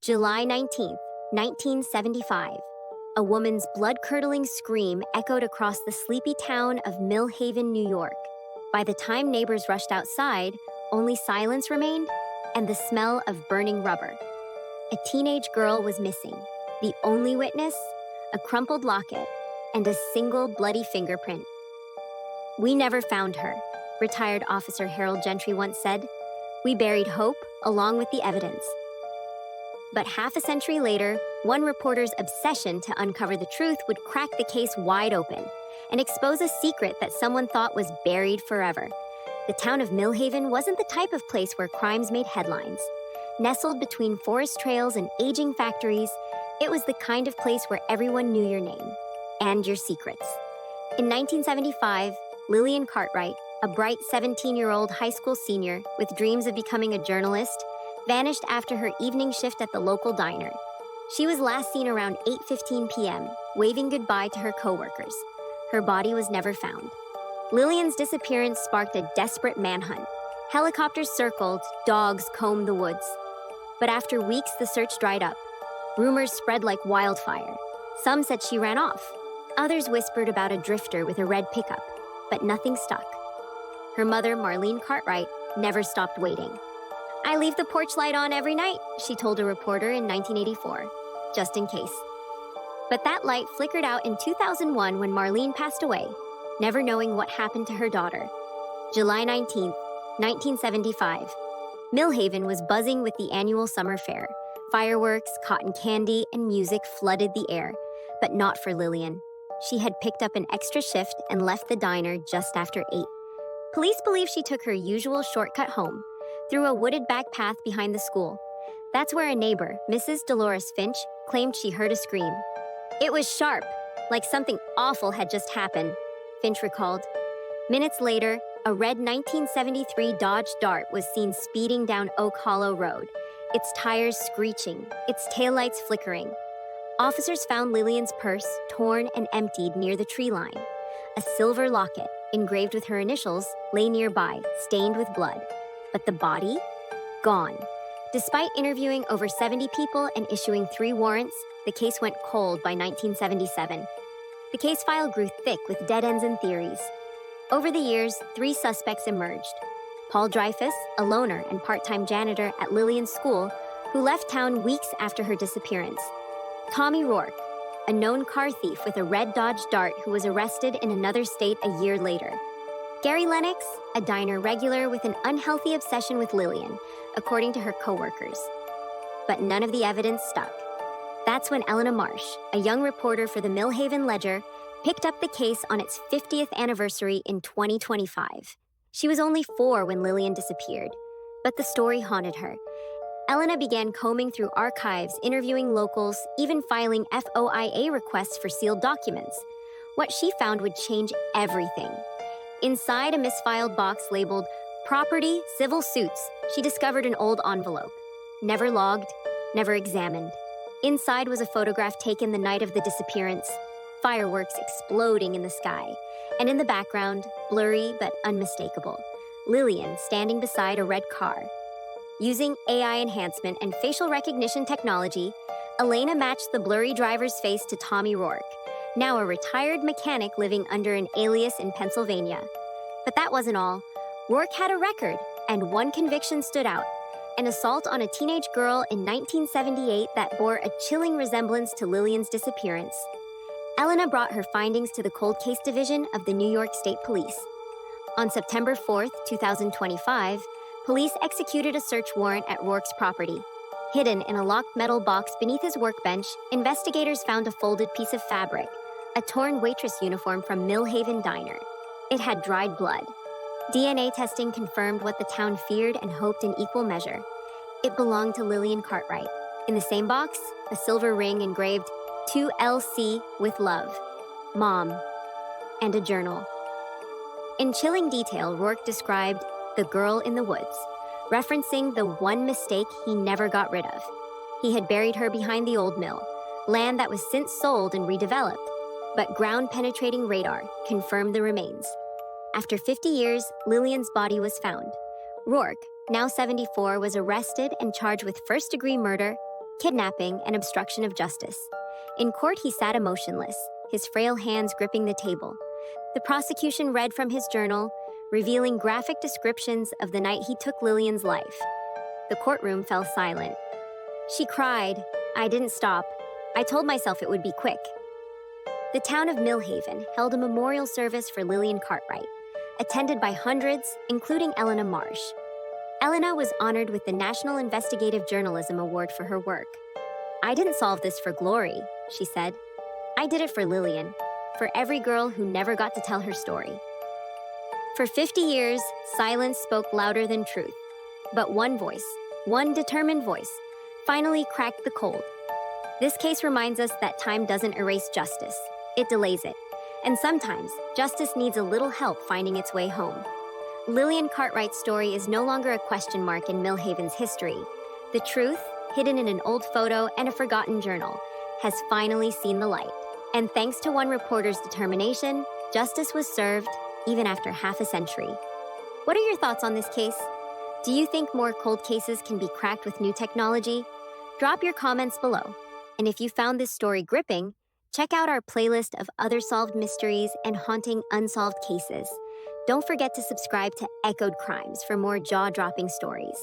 July 19th, 1975. A woman's blood-curdling scream echoed across the sleepy town of Mill Haven, New York. By the time neighbors rushed outside, only silence remained and the smell of burning rubber. A teenage girl was missing. The only witness, a crumpled locket and a single bloody fingerprint. "We never found her," retired Officer Harold Gentry once said. "We buried hope along with the evidence." But half a century later, one reporter's obsession to uncover the truth would crack the case wide open and expose a secret that someone thought was buried forever. The town of Mill Haven wasn't the type of place where crimes made headlines. Nestled between forest trails and aging factories, it was the kind of place where everyone knew your name and your secrets. In 1975, Lillian Cartwright, a bright 17-year-old high school senior with dreams of becoming a journalist, vanished after her evening shift at the local diner. She was last seen around 8:15 p.m., waving goodbye to her coworkers. Her body was never found. Lillian's disappearance sparked a desperate manhunt. Helicopters circled, dogs combed the woods. But after weeks, the search dried up. Rumors spread like wildfire. Some said she ran off. Others whispered about a drifter with a red pickup, but nothing stuck. Her mother, Marlene Cartwright, never stopped waiting. "I leave the porch light on every night," she told a reporter in 1984, just in case. But that light flickered out in 2001 when Marlene passed away, never knowing what happened to her daughter. July 19th, 1975. Mill Haven was buzzing with the annual summer fair. Fireworks, cotton candy, and music flooded the air, but not for Lillian. She had picked up an extra shift and left the diner just after 8. Police believe she took her usual shortcut home, through a wooded back path behind the school. That's where a neighbor, Mrs. Dolores Finch, claimed she heard a scream. "It was sharp, like something awful had just happened," Finch recalled. Minutes later, a red 1973 Dodge Dart was seen speeding down Oak Hollow Road, its tires screeching, its taillights flickering. Officers found Lillian's purse, torn and emptied near the tree line. A silver locket, engraved with her initials, lay nearby, stained with blood. But the body? Gone. Despite interviewing over 70 people and issuing 3 warrants, the case went cold by 1977. The case file grew thick with dead ends and theories. Over the years, 3 suspects emerged. Paul Dreyfus, a loner and part-time janitor at Lillian's school, who left town weeks after her disappearance. Tommy Rourke, a known car thief with a red Dodge Dart who was arrested in another state a year later. Gary Lennox, a diner regular with an unhealthy obsession with Lillian, according to her coworkers. But none of the evidence stuck. That's when Elena Marsh, a young reporter for the Mill Haven Ledger, picked up the case on its 50th anniversary in 2025. She was only 4 when Lillian disappeared, but the story haunted her. Elena began combing through archives, interviewing locals, even filing FOIA requests for sealed documents. What she found would change everything. Inside a misfiled box labeled "Property, Civil Suits," she discovered an old envelope. Never logged, never examined. Inside was a photograph taken the night of the disappearance, fireworks exploding in the sky, and in the background, blurry but unmistakable, Lillian standing beside a red car. Using AI enhancement and facial recognition technology, Elena matched the blurry driver's face to Tommy Rourke, now a retired mechanic living under an alias in Pennsylvania. But that wasn't all. Rourke had a record, and one conviction stood out: an assault on a teenage girl in 1978 that bore a chilling resemblance to Lillian's disappearance. Elena brought her findings to the Cold Case Division of the New York State Police. On September 4th, 2025, police executed a search warrant at Rourke's property. Hidden in a locked metal box beneath his workbench, investigators found a folded piece of fabric, a torn waitress uniform from Mill Haven Diner. It had dried blood. DNA testing confirmed what the town feared and hoped in equal measure. It belonged to Lillian Cartwright. In the same box, a silver ring engraved "To LC with love, Mom," and a journal. In chilling detail, Rourke described the girl in the woods, referencing the one mistake he never got rid of. He had buried her behind the old mill, land that was since sold and redeveloped, but ground-penetrating radar confirmed the remains. After 50 years, Lillian's body was found. Rourke, now 74, was arrested and charged with first-degree murder, kidnapping, and obstruction of justice. In court, he sat emotionless, his frail hands gripping the table. The prosecution read from his journal, revealing graphic descriptions of the night he took Lillian's life. The courtroom fell silent. She cried, "I didn't stop. I told myself it would be quick." The town of Millhaven held a memorial service for Lillian Cartwright, attended by hundreds, including Elena Marsh. Elena was honored with the National Investigative Journalism Award for her work. "I didn't solve this for glory," she said. "I did it for Lillian, for every girl who never got to tell her story." For 50 years, silence spoke louder than truth. But one voice, one determined voice, finally cracked the code. This case reminds us that time doesn't erase justice, it delays it. And sometimes, justice needs a little help finding its way home. Lillian Cartwright's story is no longer a question mark in Millhaven's history. The truth, hidden in an old photo and a forgotten journal, has finally seen the light. And thanks to one reporter's determination, justice was served, even after half a century. What are your thoughts on this case? Do you think more cold cases can be cracked with new technology? Drop your comments below. And if you found this story gripping, check out our playlist of other solved mysteries and haunting unsolved cases. Don't forget to subscribe to Echoed Crimes for more jaw-dropping stories.